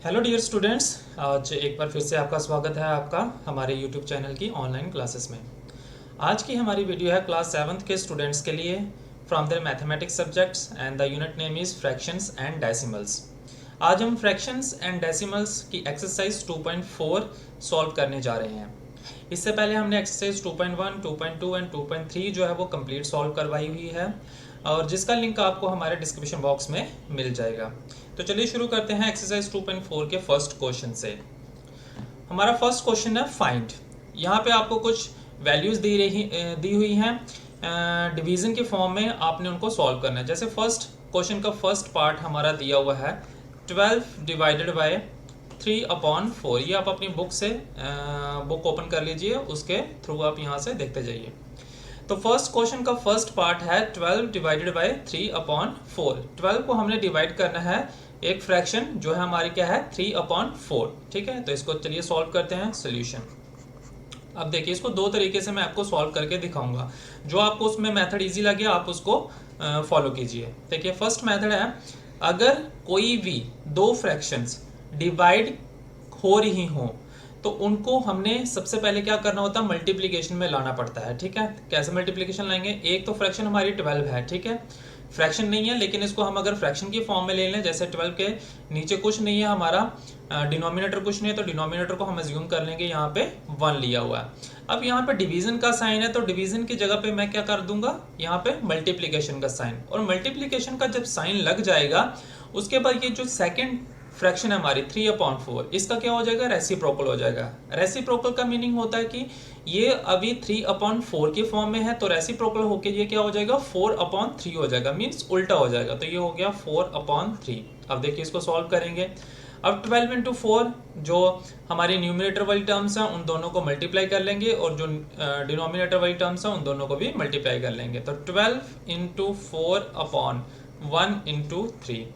Hello dear students. आज एक बार फिर से आपका स्वागत है आपका हमारे यूट्यूब चैनल की ऑनलाइन क्लासेस में। आज की हमारी वीडियो है क्लास 7th के स्टूडेंट्स के लिए from the mathematics subjects and the unit name is fractions and decimals. आज हम फ्रैक्शंस एंड डेसिमल्स की एक्सरसाइज 2.4 सॉल्व करने जा रहे हैं। इससे पहले हमने एक्सरसाइज 2.1, 2.2 एंड 2.3 जो है वो कंप्लीट सॉल्व करवाई हुई है और जिसका लिंक आपको हमारे डिस्क्रिप्शन बॉक्स में मिल जाएगा। तो चलिए शुरू करते हैं एक्सरसाइज 2.4 के फर्स्ट क्वेश्चन से। हमारा फर्स्ट क्वेश्चन है फाइंड। यहाँ पे आपको कुछ वैल्यूज दी हुई हैं डिवीजन के फॉर्म में, आपने उनको सॉल्व करना है। जैसे फर्स्ट क्वेश्चन का फर्स्ट पार्ट हमारा दिया हुआ है 12 डिवाइडेड बाय 3/4। ये आप अपनी बुक से बुक ओपन कर लीजिए, उसके थ्रू आप यहाँ से देखते जाइए। तो फर्स्ट क्वेश्चन का फर्स्ट पार्ट है 12 डिवाइडेड बाय 3/4। 12 को हमने डिवाइड करना है, एक फ्रैक्शन जो है हमारी क्या है 3/4। ठीक है, तो इसको चलिए सॉल्व करते हैं सोल्यूशन। अब देखिए, इसको दो तरीके से मैं आपको सॉल्व करके दिखाऊंगा। जो आपको उसमें मेथड इजी लगे आप उसको फॉलो कीजिए। देखिए फर्स्ट मेथड है, अगर कोई भी दो फ्रैक्शंस डिवाइड हो रही हो तो उनको हमने सबसे पहले क्या करना होता है, मल्टीप्लिकेशन में लाना पड़ता है। ठीक है, कैसे मल्टीप्लिकेशन लाएंगे? एक तो फ्रैक्शन हमारी 12 है, ठीक है, फ्रैक्शन नहीं है लेकिन इसको हम अगर फ्रैक्शन की फॉर्म में ले लें, जैसे 12 के नीचे कुछ नहीं है हमारा डिनोमिनेटर कुछ नहीं है, तो डिनोमिनेटर को हम एज्यूम कर लेंगे यहाँ पे 1 लिया हुआ है। अब यहाँ पे डिवीजन का साइन है तो डिवीजन की जगह पे मैं क्या कर दूंगा, यहाँ पे मल्टीप्लिकेशन का साइन। और मल्टीप्लिकेशन का जब साइन लग जाएगा उसके बाद ये जो सेकेंड फ्रैक्शन है हमारी 3/4, इसका क्या हो जाएगा, रेसिप्रोकल हो जाएगा। रेसिप्रोकल का मीनिंग होता है कि ये अभी 3/4 के फॉर्म में है, तो रेसिप्रोकल होके ये क्या हो जाएगा 4/3 हो जाएगा, मीन्स उल्टा हो जाएगा। तो ये हो गया 4/3। अब देखिए इसको सॉल्व करेंगे। अब 12 इंटू 4 जो हमारी न्यूमिनेटर वाली टर्म्स हैं उन दोनों को मल्टीप्लाई कर लेंगे, और जो डिनोमिनेटर वाली टर्म्स हैं उन दोनों को भी मल्टीप्लाई कर लेंगे। तो 12 इंटू 4/1 इंटू 3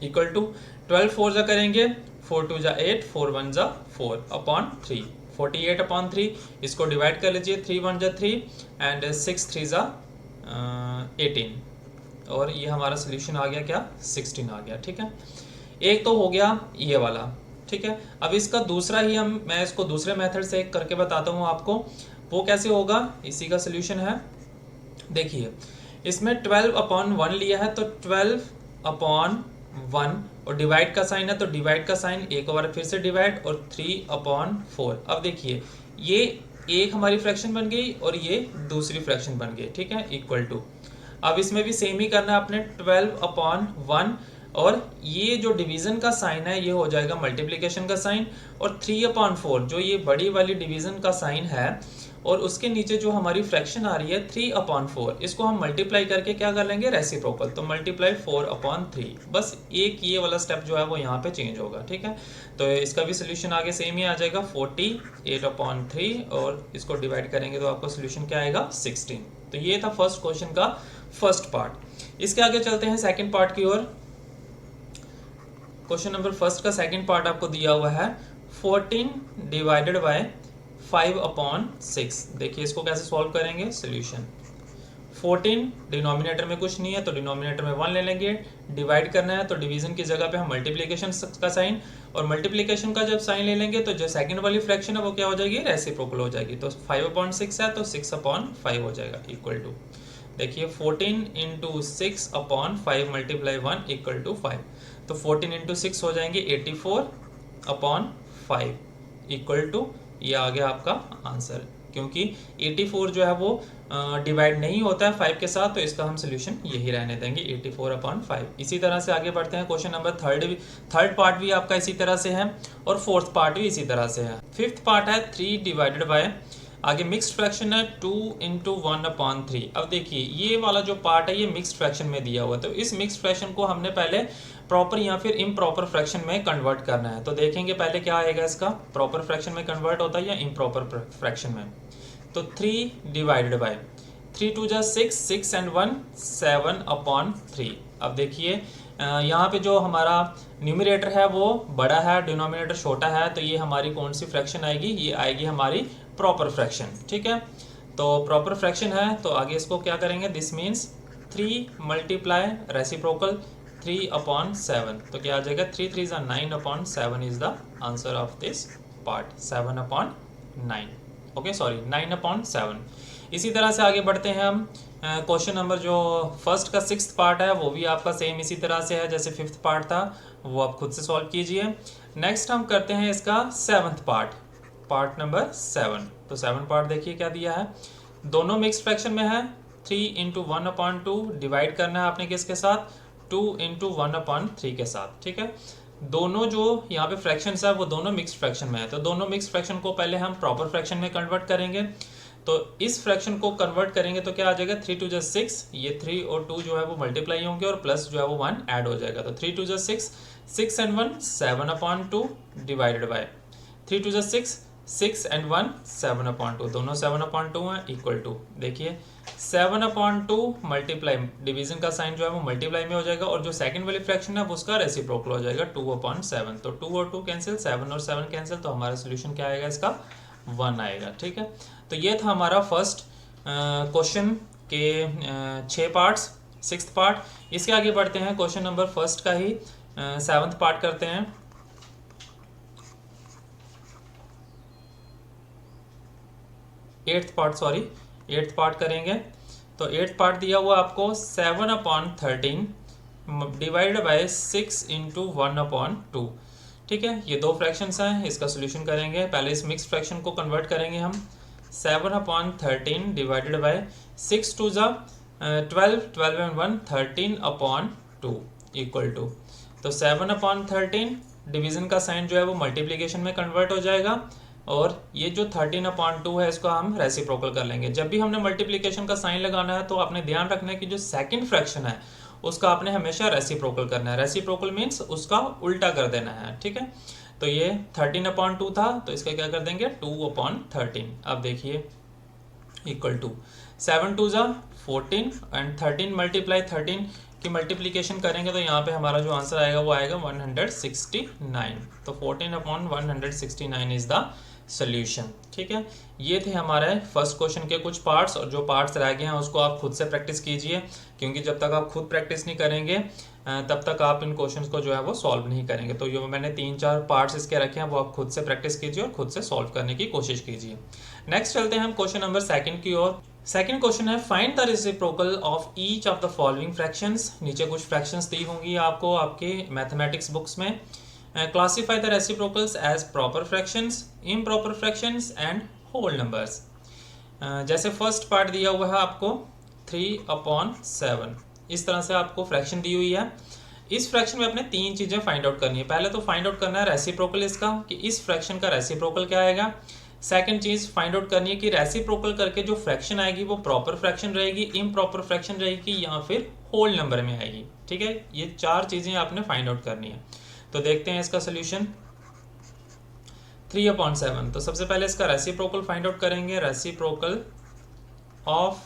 इक्वल टू 12 4 जा करेंगे, 4 2 जा 8, 4 1 जा 4/3, 48/3। इसको डिवाइड कर लीजिए, 3 1 जा 3 एंड 6 3 जा 18, और ये हमारा सोल्यूशन आ गया क्या, 16 आ गया। ठीक है, एक तो हो गया ये वाला। ठीक है, अब इसका दूसरा ही मैं इसको दूसरे मेथड से करके बताता हूँ आपको, वो कैसे होगा, इसी का सोल्यूशन है। देखिए इसमें 12/1 लिया है तो 12/1, और डिवाइड का साइन है तो डिवाइड का साइन एक बार फिर से डिवाइड, और 3/4। अब देखिए ये एक हमारी फ्रैक्शन बन गई और ये दूसरी फ्रैक्शन बन गई। ठीक है, इक्वल टू, अब इसमें भी सेम ही करना है अपने 12/1, और ये जो डिवीजन का साइन है ये हो जाएगा मल्टीप्लिकेशन का साइन, और 3/4 जो ये बड़ी वाली डिवीजन का साइन है, और उसके नीचे जो हमारी फ्रैक्शन आ रही है 3/4, इसको हम मल्टीप्लाई करके क्या कर लेंगे, रेसिप्रोकल, तो मल्टीप्लाई 4/3। बस एक ये वाला स्टेप जो है वो यहाँ पे चेंज होगा। ठीक है, तो इसका भी सोल्यूशन आगे सेम ही आ जाएगा 48/3, और इसको डिवाइड करेंगे तो आपका सोल्यूशन क्या आएगा 16। तो ये था फर्स्ट क्वेश्चन का फर्स्ट पार्ट। इसके आगे चलते हैं सेकेंड पार्ट की ओर। क्वेश्चन नंबर फर्स्ट का सेकेंड पार्ट आपको दिया हुआ है 14 डिवाइडेड बाय 5/6। देखिए इसको कैसे सॉल्व करेंगे, सोल्यूशन 14 डिनोमिनेटर में कुछ नहीं है तो डिनोमिनेटर में 1 ले लेंगे, डिवाइड करना है तो डिवीजन की जगह पे हम मल्टीप्लिकेशन का साइन, और मल्टीप्लिकेशन का जब साइन ले लेंगे तो जो सेकंड वाली फ्रैक्शन है वो क्या हो जाएगी, रेसिप्रोकल हो जाएगी। तो 5/6 है तो 6/5 हो जाएगा, इक्वल टू, देखिए 14 इंटू 6/5 मल्टीप्लाई 1 इक्वल टू 5, तो 14 इंटू 6 हो जाएंगे 84/5 इक्वल टू, ये आ गया आपका आंसर। क्योंकि 84 जो है वो डिवाइड नहीं होता है 5 के साथ, तो इसका हम सोल्यूशन यही रहने देंगे 84/5। इसी तरह से आगे बढ़ते हैं। क्वेश्चन नंबर थर्ड पार्ट भी आपका इसी तरह से है, और फोर्थ पार्ट भी इसी तरह से है। फिफ्थ पार्ट है 3 डिवाइडेड बाय, आगे मिक्स्ड फ्रैक्शन है 2 इंटू 1/3। अब देखिए ये वाला जो पार्ट है ये मिक्स्ड फ्रैक्शन में दिया हुआ है, तो इस मिक्स्ड फ्रैक्शन को हमने पहले प्रॉपर या फिर इम्प्रॉपर फ्रैक्शन में कन्वर्ट करना है। तो देखेंगे पहले क्या आएगा, इसका प्रॉपर फ्रैक्शन में कन्वर्ट होता है या इम्प्रॉपर फ्रैक्शन में। तो 3 डिवाइडेड बाय 3 2 जा 6, 6 एंड 1 7/3। अब देखिए यहाँ पे जो हमारा न्यूमरेटर है वो बड़ा है, डिनोमिनेटर छोटा है, तो ये हमारी कौन सी फ्रैक्शन आएगी, ये आएगी हमारी प्रॉपर फ्रैक्शन। ठीक है, तो प्रॉपर फ्रैक्शन है तो आगे इसको क्या करेंगे, दिस मीन्स 3 मल्टीप्लाई रेसिप्रोकल 3/7, तो क्या आ जाएगा 3 3 9/7 is the answer of this part, 7/9, okay sorry 9/7। इसी तरह से आगे बढ़ते हैं हम। क्वेश्चन नंबर जो फर्स्ट का 6th पार्ट है वो भी आपका सेम इसी तरह से है जैसे 5th पार्ट था, वो आप खुद से सॉल्व कीजिए। नेक्स्ट हम करते हैं इसका 7th पार्ट, पार्ट नंबर 7। तो 7 पार्ट देखिए क्या दिया है, दोनों मिक्स फ्रैक्शन में है, 3 × 1/2 डिवाइड करना है आपने किसके साथ, 2 × 1/3 के साथ, ठीक है। दोनों जो यहाँ पे फ्रैक्शंस है वो दोनों मिक्स फ्रैक्शन में है, तो दोनों मिक्स फ्रैक्शन को पहले हम प्रॉपर फ्रैक्शन में कन्वर्ट करेंगे। तो इस फ्रैक्शन को कन्वर्ट करेंगे तो क्या आ जाएगा, 3 2 6, ये 3 और 2 जो है वो मल्टीप्लाई होंगे और प्लस जो है वो 1 ऐड हो जाएगा। तो 3 2 6, 6 and 1 7/2 डिवाइडेड बाय 3 2 6, 6 and 1 7/2, दोनों 7/2 हैं, इक्वल टू देखिए 7/2 मल्टीप्लाई, डिवीजन का साइन जो है वो मल्टीप्लाई में हो जाएगा और जो सेकंड वाली फ्रैक्शन है वो उसका रेसिप्रोकल हो जाएगा 2/7। तो 2 और 2 कैंसिल, 7 और 7 कैंसिल, तो हमारा सोल्यूशन क्या आएगा इसका, 1 आएगा, ठीक है। तो ये था हमारा फर्स्ट क्वेश्चन के 6 पार्ट्स, 6th पार्ट। इसके आगे बढ़ते हैं, क्वेश्चन नंबर फर्स्ट का ही 7th पार्ट करते हैं। एट्थ पार्ट करेंगे। तो 8th पार्ट दिया हुआ आपको 7/13 डिवाइडेड बाय 6 × 1/2, ठीक है। ये दो फ्रैक्शंस हैं, इसका सोल्यूशन करेंगे। पहले इस मिक्स फ्रैक्शन को कन्वर्ट करेंगे हम, 7/13 divided by 6 2 12, 12 and 1 13/2 equal to, तो 7/13 डिवीजन का साइन जो है वो मल्टीप्लिकेशन में कन्वर्ट हो जाएगा और ये जो 13/2 है इसको हम रेसिप्रोकल कर लेंगे। जब भी हमने मल्टीप्लिकेशन का साइन लगाना है तो आपने ध्यान रखना है कि जो सेकंड फ्रैक्शन है उसका आपने हमेशा रेसिप्रोकल करना है। रेसिप्रोकल मीन्स उसका उल्टा कर देना है, ठीक है। तो ये 13/2 था, तो इसका क्या कर देंगे 2/13। अब देखिए इक्वल टू 7 2 14 एंड 13 मल्टीप्लाई 13 की मल्टीप्लिकेशन करेंगे तो यहाँ पे हमारा जो आंसर आएगा वो आएगा 169। तो 14/169 इज द सोल्यूशन, ठीक है। ये थे हमारे फर्स्ट क्वेश्चन के कुछ पार्ट्स, और जो पार्ट्स रह गए हैं उसको आप खुद से प्रैक्टिस कीजिए, क्योंकि जब तक आप खुद प्रैक्टिस नहीं करेंगे तब तक आप इन क्वेश्चंस को जो है वो सॉल्व नहीं करेंगे। तो जो मैंने 3-4 पार्ट्स इसके रखे हैं वो आप खुद से प्रैक्टिस कीजिए और खुद से सॉल्व करने की कोशिश कीजिए। नेक्स्ट चलते हैं हम क्वेश्चन नंबर 2 की ओर। सेकंड क्वेश्चन है, find the reciprocal of each of the following fractions. नीचे कुछ फ्रैक्शंस दी होंगी आपको आपके मैथमेटिक्स बुक्स में। Classify the reciprocals as proper fractions, improper fractions and whole numbers. जैसे फर्स्ट पार्ट दिया हुआ है आपको 3/7, इस तरह से आपको फ्रैक्शन दी हुई है। इस फ्रैक्शन में अपने 3 चीज़ें फाइंड आउट करनी है। पहले तो फाइंड आउट करना है रेसिप्रोकल इसका, कि इस फ्रैक्शन का रेसिप्रोकल क्या आएगा। सेकंड चीज़ फाइंड आउट करनी है कि रेसिप्रोकल करके जो फ्रैक्शन आएगी वो प्रॉपर फ्रैक्शन रहेगी, इम्प्रॉपर फ्रैक्शन रहेगी या फिर होल नंबर में आएगी, ठीक है। ये 4 चीज़ें आपने फाइंड आउट करनी है। तो देखते हैं इसका सोल्यूशन। 3/7, तो सबसे पहले इसका रेसिप्रोकल फाइंड आउट करेंगे। रेसिप्रोकल ऑफ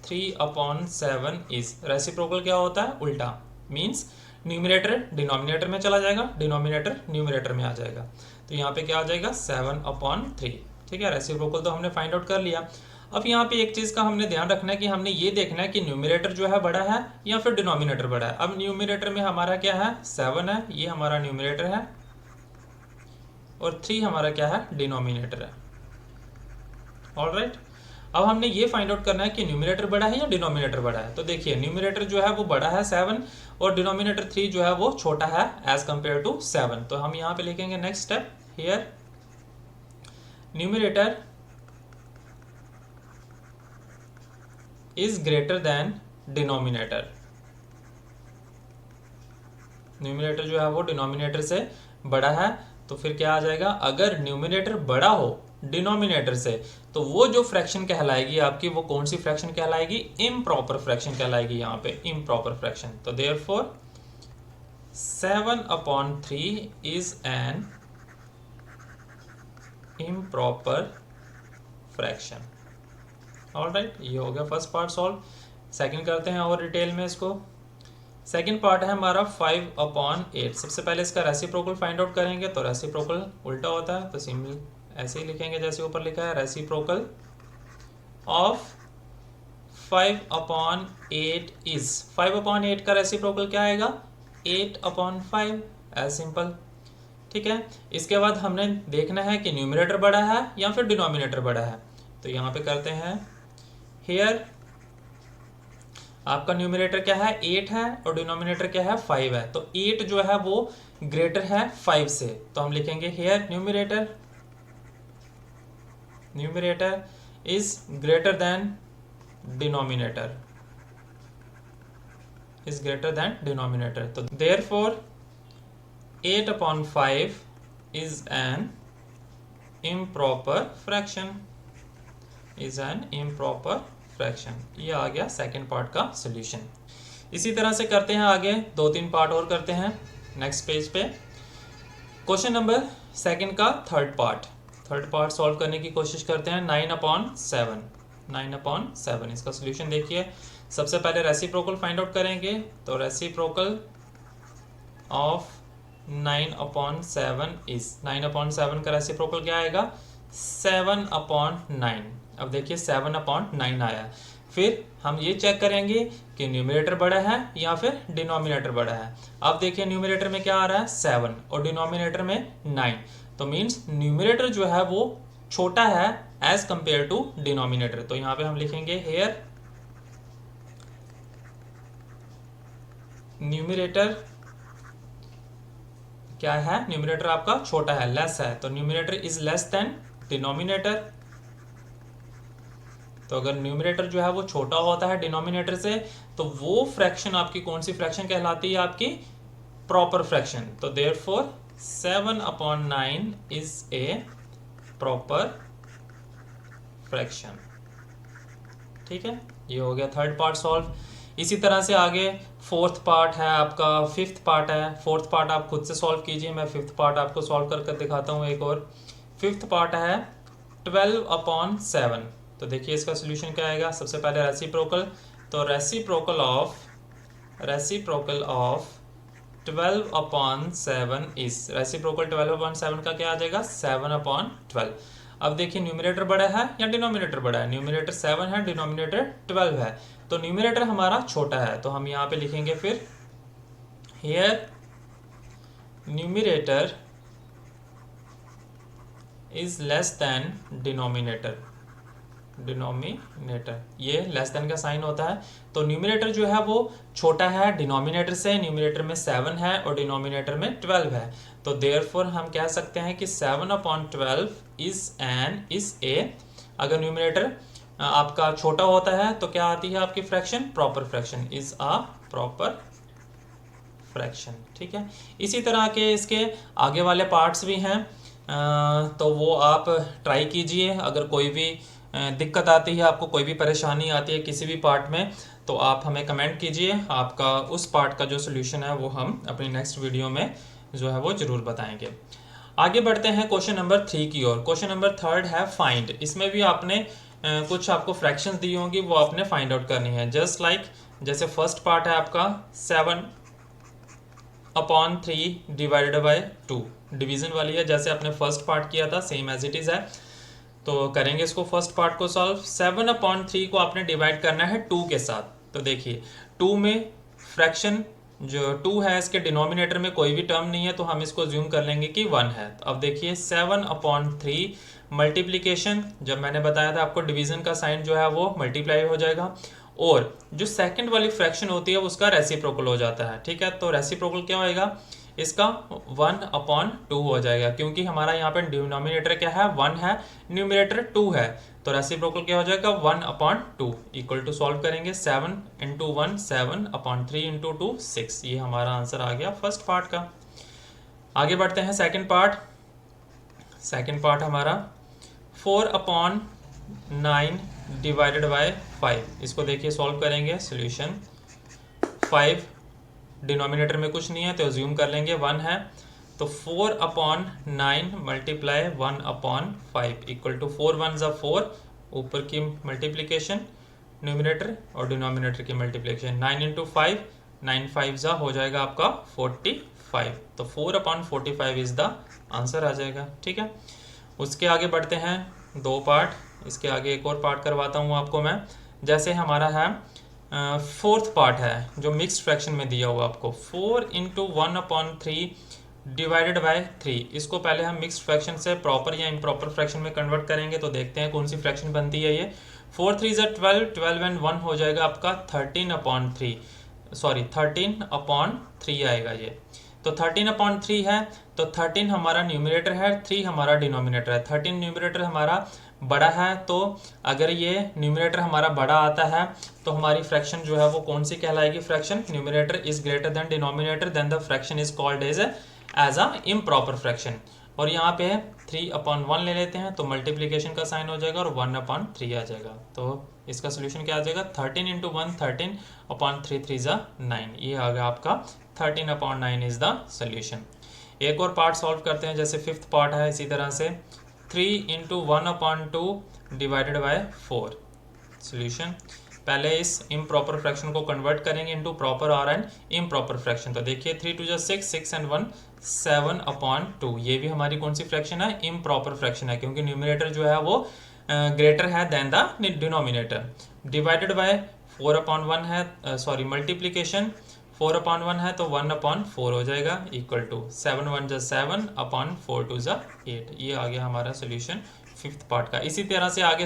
3/7 इज, रेसिप्रोकल क्या होता है, उल्टा, मीन्स न्यूमरेटर डिनोमिनेटर में चला जाएगा, डिनोमिनेटर न्यूमरेटर में आ जाएगा। तो यहाँ पे क्या आ जाएगा 7/3, ठीक है। रेसिप्रोकल तो हमने फाइंड आउट कर लिया। अब यहाँ पे एक चीज़ का हमने ध्यान रखना है कि हमने ये देखना है कि न्यूमरेटर जो है बड़ा है या फिर डिनोमिनेटर बड़ा है। अब न्यूमरेटर में हमारा क्या है 7 है, ये हमारा न्यूमरेटर है, और 3 हमारा क्या है डिनोमिनेटर है। ऑलराइट, अब हमने ये फाइंड आउट करना है कि न्यूमरेटर बड़ा है या डिनोमिनेटर बड़ा है। तो देखिए न्यूमरेटर जो है वो बड़ा है 7 और डिनोमिनेटर 3 जो है वो छोटा है एज कंपेयर टू 7। तो हम यहाँ पे लिखेंगे next step here, numerator is greater than denominator. Numerator जो है वो डिनोमिनेटर से बड़ा है, तो फिर क्या आ जाएगा, अगर न्यूमरेटर बड़ा हो डिनोमिनेटर से तो वो जो फ्रैक्शन कहलाएगी आपकी, वो कौन सी फ्रैक्शन कहलाएगी, इम्प्रॉपर फ्रैक्शन कहलाएगी यहाँ पे, इम्प्रॉपर फ्रैक्शन। तो therefore 7/3 is an improper fraction. Alright, ये हो गया फर्स्ट पार्ट सॉल्व। सेकंड करते हैं और डिटेल में इसको। सेकंड पार्ट है हमारा 5/8। सबसे पहले इसका रेसिप्रोकल फाइंड आउट करेंगे। तो रेसिप्रोकल उल्टा होता है, तो सिंपल ऐसे ही लिखेंगे जैसे ऊपर लिखा है, रेसिप्रोकल ऑफ 5/8 इज, 5/8 का रेसिप्रोकल क्या आएगा 8/5, एज सिंपल। ठीक है, इसके बाद हमने देखना है कि न्यूमरेटर बड़ा है या फिर डिनोमिनेटर बड़ा है। तो यहाँ पे करते हैं हियर आपका न्यूमरेटर क्या है 8 है और डिनोमिनेटर क्या है 5 है। तो 8 जो है वो ग्रेटर है 5 से, तो हम लिखेंगे here numerator is greater than denominator, is greater than denominator. तो therefore 8/5 is an improper fraction, is an improper fraction। ये आ गया सेकेंड पार्ट का सोल्यूशन। इसी तरह से करते हैं आगे, 2-3 पार्ट और करते हैं नेक्स्ट पेज पे। क्वेश्चन नंबर सेकेंड का थर्ड पार्ट सॉल्व करने की कोशिश करते हैं। 9/7 इसका सोल्यूशन देखिए। सबसे पहले रेसिप्रोकल फाइंड आउट करेंगे, तो रेसिप्रोकल ऑफ 9/7 इज 9/7 का रेसिप्रोकल क्या आएगा 7/9। अब देखिए 7/9 आया। फिर हम ये चेक करेंगे कि न्यूमरेटर बड़ा है या फिर डिनोमिनेटर बड़ा है। अब देखिए न्यूमरेटर में क्या आ रहा है 7 और डिनोमिनेटर में 9, तो मीन्स न्यूमरेटर जो है वो छोटा है एज कंपेयर टू डिनोमिनेटर। तो यहाँ पे हम लिखेंगे हेयर न्यूमरेटर क्या है, न्यूमरेटर आपका छोटा है, लेस है, तो numerator is less than denominator. तो अगर न्यूमरेटर जो है वो छोटा होता है डिनोमिनेटर से, तो वो फ्रैक्शन आपकी कौन सी फ्रैक्शन कहलाती है, आपकी प्रॉपर फ्रैक्शन। तो therefore 7/9 is a proper fraction. ठीक है, ये हो गया थर्ड पार्ट सॉल्व। इसी तरह से आगे फोर्थ पार्ट है आपका, फिफ्थ पार्ट है। फोर्थ पार्ट आप खुद से सॉल्व कीजिए, मैं फिफ्थ पार्ट आपको सॉल्व कर दिखाता हूँ एक और। फिफ्थ पार्ट है 12/7। तो देखिए इसका सोल्यूशन क्या आएगा। सबसे पहले रेसिप्रोकल, तो रेसिप्रोकल ऑफ 12/7 इज, रेसिप्रोकल 12/7 का क्या आ जाएगा 7/12। अब देखिए न्यूमरेटर बड़ा है या डिनोमिनेटर बड़ा है, न्यूमरेटर 7 है, डिनोमिनेटर 12 है, तो न्यूमरेटर हमारा छोटा है। तो हम यहाँ पे लिखेंगे फिर here numerator is less than denominator, ये लेस देन का साइन होता है। तो न्यूमरेटर जो है वो छोटा है डिनोमिनेटर से, न्यूमरेटर में 7 है और डिनोमिनेटर में 12 है। तो देयरफॉर हम कह सकते हैं कि 7/12 इज ए, अगर न्यूमरेटर आपका छोटा होता है तो क्या आती है आपकी fraction, proper fraction, is a proper fraction. ठीक है, इसी तरह के इसके आगे वाले पार्ट्स भी हैं, तो वो आप ट्राई कीजिए। अगर कोई भी दिक्कत आती है, आपको कोई भी परेशानी आती है किसी भी पार्ट में, तो आप हमें कमेंट कीजिए। आपका उस पार्ट का जो सोल्यूशन है वो हम अपनी नेक्स्ट वीडियो में जो है वो ज़रूर बताएंगे। आगे बढ़ते हैं क्वेश्चन नंबर 3 की ओर। क्वेश्चन नंबर 3 है फाइंड। इसमें भी आपने कुछ आपको फ्रैक्शंस दी होंगी, वो आपने फाइंड आउट करनी है। जस्ट लाइक जैसे फर्स्ट पार्ट है आपका 7/3 डिवाइडेड बाय 2, डिवीजन वाली है, जैसे आपने फर्स्ट पार्ट किया था सेम एज इट इज़ है। तो करेंगे इसको फर्स्ट पार्ट को सॉल्व। 7/3 को आपने डिवाइड करना है 2 के साथ। तो देखिए 2 में फ्रैक्शन जो 2 है, इसके डिनोमिनेटर में कोई भी टर्म नहीं है, तो हम इसको ज्यूम कर लेंगे कि 1 है। तो अब देखिए 7/3 मल्टीप्लीकेशन, जब मैंने बताया था आपको डिवीजन का साइन जो है वो मल्टीप्लाई हो जाएगा, और जो सेकंड वाली फ्रैक्शन होती है उसका रेसिप्रोकल हो जाता है। ठीक है, तो रेसिप्रोकल क्या होएगा इसका 1/2 हो जाएगा, क्योंकि हमारा यहाँ पे डिनोमिनेटर क्या है 1 है, न्यूमरेटर 2 है, तो रेसिप्रोकल क्या हो जाएगा 1/2 इक्वल टू सॉल्व करेंगे 7 × 1 7/3 × 2 6। ये हमारा आंसर आ गया फर्स्ट पार्ट का। आगे बढ़ते हैं सेकंड पार्ट। सेकंड पार्ट हमारा 4/9 डिवाइडेड बाय 5। इसको देखिए सॉल्व करेंगे। सोल्यूशन 5 डिनोमिनेटर में कुछ नहीं है तो अज्यूम कर लेंगे 1 है, तो 4/9 मल्टीप्लाई 1/5 इक्वल टू 4 1 ज़ा 4, ऊपर की मल्टीप्लिकेशन न्यूमरेटर और डिनोमिनेटर की मल्टीप्लिकेशन, 9 × 5 9 5 ज़ा हो जाएगा आपका 45, तो 4/45 इज द आंसर आ जाएगा। ठीक है, उसके आगे बढ़ते हैं 2 पार्ट। इसके आगे एक और पार्ट करवाता हूँ आपको मैं। जैसे हमारा है फोर्थ पार्ट है जो मिक्स्ड फ्रैक्शन में दिया हुआ आपको, 4/1/3 डिवाइडेड बाय 3, इसको पहले हम मिक्स्ड फ्रैक्शन से प्रॉपर या इम्प्रॉपर फ्रैक्शन में कन्वर्ट करेंगे। तो देखते हैं कौन सी फ्रैक्शन बनती है ये। 4×3 = 12, 12 and 1 हो जाएगा आपका 13/3, सॉरी 13/3 आएगा ये। तो 13/3 है, तो 13 हमारा न्यूमरेटर है, 3 हमारा डिनोमिनेटर है। 13 न्यूमरेटर हमारा बड़ा है, तो अगर ये न्यूमरेटर हमारा बड़ा आता है तो हमारी फ्रैक्शन जो है वो कौन सी कहलाएगी? Fraction numerator is greater than denominator, then the fraction is called as a improper fraction. और यहाँ पे 3/1 ले लेते हैं तो मल्टीप्लीकेशन का साइन हो जाएगा और 1/3 आ जाएगा। तो इसका सोल्यूशन क्या आ जाएगा? 13 × 1 13/3 3 = 9, ये आ गया आपका 13/9 इज द सोल्यूशन। एक और पार्ट सॉल्व करते हैं, जैसे फिफ्थ पार्ट है इसी तरह से 3 × 1/2 डिवाइडेड बाय 4। सोल्यूशन पहले इस इम्प्रॉपर फ्रैक्शन को कन्वर्ट करेंगे इनटू प्रॉपर और एंड इम्प्रॉपर फ्रैक्शन। तो देखिए 3 × 2 = 6, 6 and 1 7/2, ये भी हमारी कौन सी फ्रैक्शन है? इम्प्रॉपर फ्रैक्शन है, क्योंकि न्यूमरेटर जो है वो ग्रेटर है than the denominator. Divided by 4/1 है, सॉरी मल्टीप्लीकेशन 4/1 है तो 1/4 हो जाएगा, इक्वल टू 7×1 = 7, 4×2 = 8। ये आ गया हमारा सोल्यूशन फिफ्थ पार्ट का। इसी तरह से आगे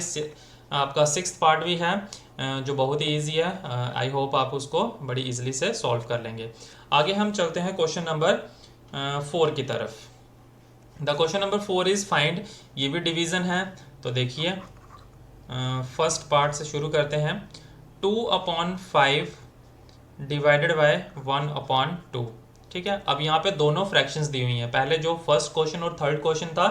आपका सिक्स्थ पार्ट भी है जो बहुत ही ईजी है। आई होप आप उसको बड़ी इजीली से सॉल्व कर लेंगे। आगे हम चलते हैं क्वेश्चन नंबर 4 की तरफ। The question number 4 is find, ये भी डिवीजन है। तो देखिए फर्स्ट पार्ट से शुरू करते हैं। 2/5 डिवाइडेड बाय 1/2, ठीक है। अब यहाँ पे दोनों फ्रैक्शंस दी हुई हैं। पहले जो फर्स्ट क्वेश्चन और थर्ड क्वेश्चन था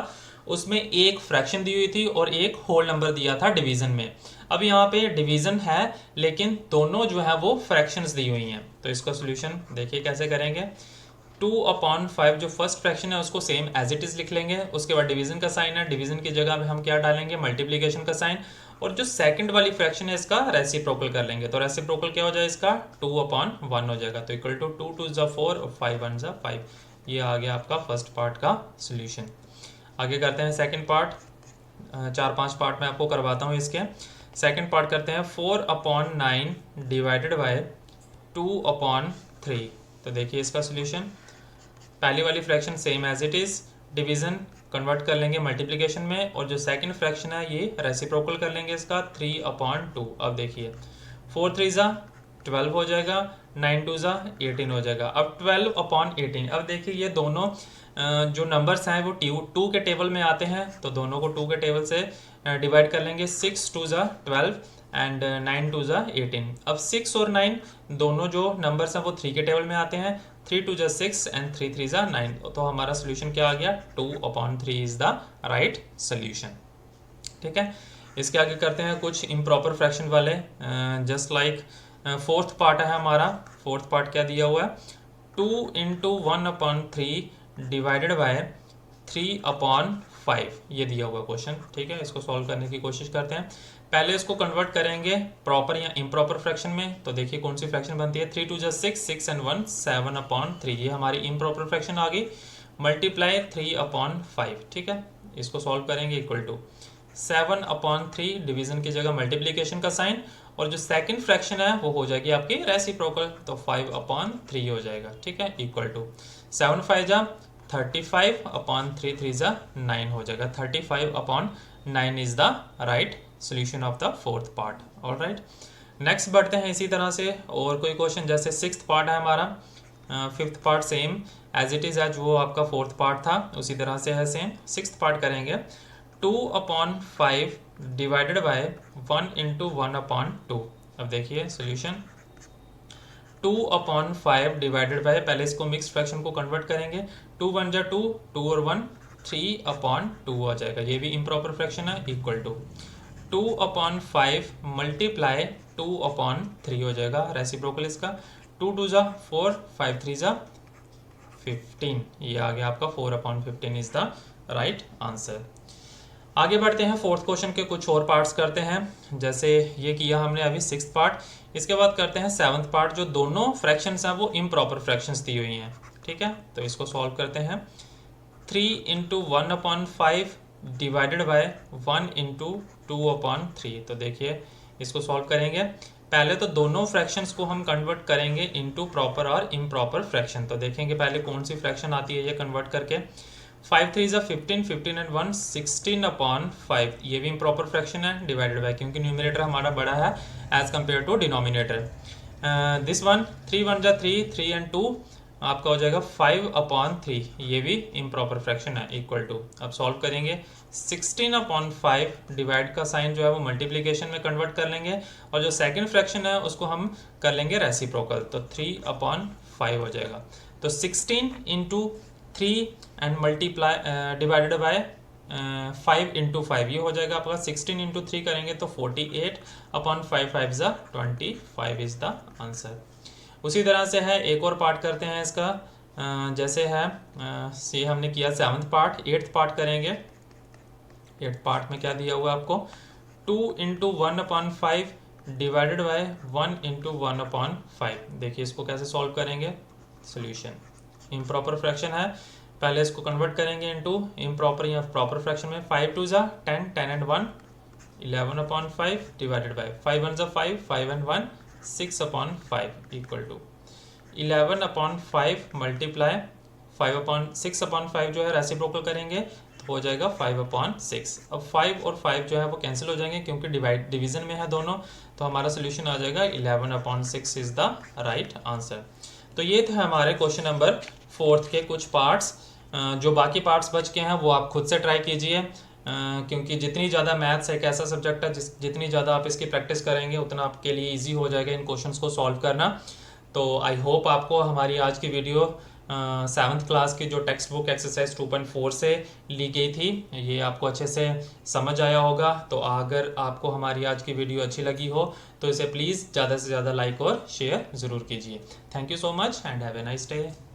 उसमें एक फ्रैक्शन दी हुई थी और एक होल नंबर दिया था डिवीजन में। अब यहाँ पे डिवीजन है लेकिन दोनों जो है वो फ्रैक्शंस दी हुई हैं। तो इसका सोल्यूशन देखिए कैसे करेंगे। 2/5 जो फर्स्ट फ्रैक्शन है उसको सेम एज इट इज लिख लेंगे। उसके बाद डिवीजन का साइन है, डिवीजन की जगह में हम क्या डालेंगे? मल्टीप्लीकेशन का साइन। और जो सेकंड वाली फ्रैक्शन है इसका रेसिप्रोकल कर लेंगे। तो रेसिप्रोकल क्या हो जाएगा इसका? 2/1 हो जाएगा। तो इक्वल टू 2 × 2 = 4 और 5 × 1 = 5। ये आ गया आपका फर्स्ट पार्ट का सोल्यूशन। आगे करते हैं सेकंड पार्ट। 4-5 पार्ट में आपको करवाता हूँ इसके। सेकंड पार्ट करते हैं 4/9 डिवाइडेड बाय 2/3। तो देखिए इसका सोल्यूशन, पहली वाली fraction same as it is, division convert कर लेंगे मल्टीप्लिकेशन में, और जो सेकंड फ्रैक्शन है ये रेसिप्रोकल कर लेंगे इसका 3/2। अब देखिए 4×3 = 12 हो जाएगा, 9×2 = 18 हो जाएगा। अब 12/18। अब देखिए ये दोनों जो नंबर्स हैं वो 2 के टेबल में आते हैं, तो दोनों को 2 के टेबल से डिवाइड कर लेंगे। 6×2 = 12 एंड 9×2 = 18। अब 6 और 9 दोनों जो नंबर्स हैं वो 3 के टेबल में आते हैं। 3×2 = 6 एंड 3×3 = 9। तो हमारा सोल्यूशन क्या आ गया? 2/3 इज द राइट सोल्यूशन, ठीक है। इसके आगे करते हैं कुछ इम्प्रॉपर फ्रैक्शन वाले, जस्ट लाइक फोर्थ पार्ट है हमारा। फोर्थ पार्ट क्या दिया हुआ है? 2 × 1/3 डिवाइडेड बाय 3/5, ये दिया हुआ क्वेश्चन, ठीक है। इसको सॉल्व करने की कोशिश करते हैं। पहले इसको कन्वर्ट करेंगे प्रॉपर या इम्प्रॉपर फ्रैक्शन में। तो देखिए कौन सी फ्रैक्शन बनती है। 3×2 = 6, 6 and 1 7/3, ये हमारी इम्प्रॉपर फ्रैक्शन आ गई। मल्टीप्लाई 3/5, ठीक है। इसको सॉल्व करेंगे इक्वल टू 7/3, डिवीजन की जगह मल्टीप्लीकेशन का साइन, और जो सेकंड फ्रैक्शन है वो हो जाएगी आपकी रेसिप्रोकल, तो 5/3 हो जाएगा, ठीक है। इक्वल टू 7×5 = 35/3, 3 = 9 हो जाएगा। 35/9 is the right solution of the fourth part. Alright, next बढ़ते हैं इसी तरह से और कोई क्वेश्चन। जैसे सिक्स्थ पार्ट है हमारा, fifth part same as it is है, जो आपका फोर्थ पार्ट था उसी तरह से है सेम। सिक्स्थ पार्ट करेंगे 2/5 डिवाइडेड बाय 1 × 1/2। अब देखिए सोल्यूशन 2/5 डिवाइडेड बाय, पहले इसको मिक्स फ्रैक्शन को कन्वर्ट करेंगे। 2×1 = 2, 2 और 1 3/2 आ जाएगा। ये भी इम्प्रॉपर फ्रैक्शन है, इक्वल टू 2/5 मल्टीप्लाई 2/3 हो जाएगा रेसिप्रोकल इसका। 2×2 = 4, 5×3 = 15, ये आ गया आपका 4/15 इज द राइट आंसर। आगे बढ़ते हैं फोर्थ क्वेश्चन के कुछ और पार्ट्स करते हैं। जैसे ये किया हमने अभी सिक्स्थ पार्ट। इसके बाद करते हैं सेवन्थ पार्ट, जो दोनों फ्रैक्शंस हैं वो इम्प्रॉपर फ्रैक्शंस दी हुई हैं, ठीक है। तो इसको सॉल्व करते हैं। 3 × 1/5 डिवाइडेड बाय 1 × 2/3। तो देखिए इसको सॉल्व करेंगे। पहले तो दोनों फ्रैक्शंस को हम कन्वर्ट करेंगे इनटू प्रॉपर और इम्प्रॉपर फ्रैक्शन। तो देखेंगे पहले कौन सी फ्रैक्शन आती है ये कन्वर्ट करके। 5 3 15, 15 एंड 1 16/5, ये भी इम्प्रॉपर फ्रैक्शन है, डिवाइडेड बाय, क्योंकि न्यूमरेटर हमारा बड़ा है as compare to denominator. This one 3 1 जा 3, 3 एंड 2 आपका हो जाएगा 5/3, ये भी इम्प्रॉपर फ्रैक्शन है, इक्वल टू। अब सॉल्व करेंगे 16/5, डिवाइड का साइन जो है वो मल्टीप्लीकेशन में कन्वर्ट कर लेंगे, और जो सेकंड फ्रैक्शन है उसको हम कर लेंगे रेसिप्रोकल, तो 3/5 हो जाएगा। तो 16 into 3 and multiply divided by 5 into 5, ये हो जाएगा आपका 16 इंटू 3 करेंगे तो 48/5, 5 ज़ा 25 इज द आंसर। उसी तरह से है एक और पार्ट करते हैं इसका। जैसे है ये हमने किया 7th पार्ट, 8th पार्ट करेंगे। 8th पार्ट में क्या दिया हुआ है आपको, 2 इंटू 1/5 डिवाइडेड बाय 1 इंटू 1/5। देखिए इसको कैसे सॉल्व करेंगे। सोल्यूशन इम्प्रॉपर फ्रैक्शन है, पहले इसको कन्वर्ट करेंगे इनटू इम्प्रॉपर या प्रॉपर फ्रैक्शन में। 5 2 ज़ा 10, 10 एंड 1 11/5 डिवाइडेड बाय 5 1 ज़ा 5, 5 एंड 1 6/5 इक्वल टू 11/5 मल्टीप्लाई 6/5 जो है रेसिप्रोकल करेंगे तो हो जाएगा 5/6। अब 5 और 5 जो है वो कैंसिल हो जाएंगे क्योंकि डिवीजन में है दोनों, तो हमारा सोल्यूशन आ जाएगा 11/6 इज द राइट आंसर। तो ये थे हमारे क्वेश्चन नंबर 4 के कुछ पार्ट्स। जो बाकी पार्ट्स बच के हैं वो आप खुद से ट्राई कीजिए, क्योंकि जितनी ज़्यादा मैथ्स एक ऐसा सब्जेक्ट है जितनी ज़्यादा आप इसकी प्रैक्टिस करेंगे उतना आपके लिए इजी हो जाएगा इन क्वेश्चंस को सॉल्व करना। तो आई होप आपको हमारी आज की वीडियो 7th क्लास की जो टेक्स्ट बुक एक्सरसाइज 2.4 से ली गई थी ये आपको अच्छे से समझ आया होगा। तो अगर आपको हमारी आज की वीडियो अच्छी लगी हो तो इसे प्लीज़ ज़्यादा से ज़्यादा लाइक और शेयर ज़रूर कीजिए। Thank you so much and have a nice day.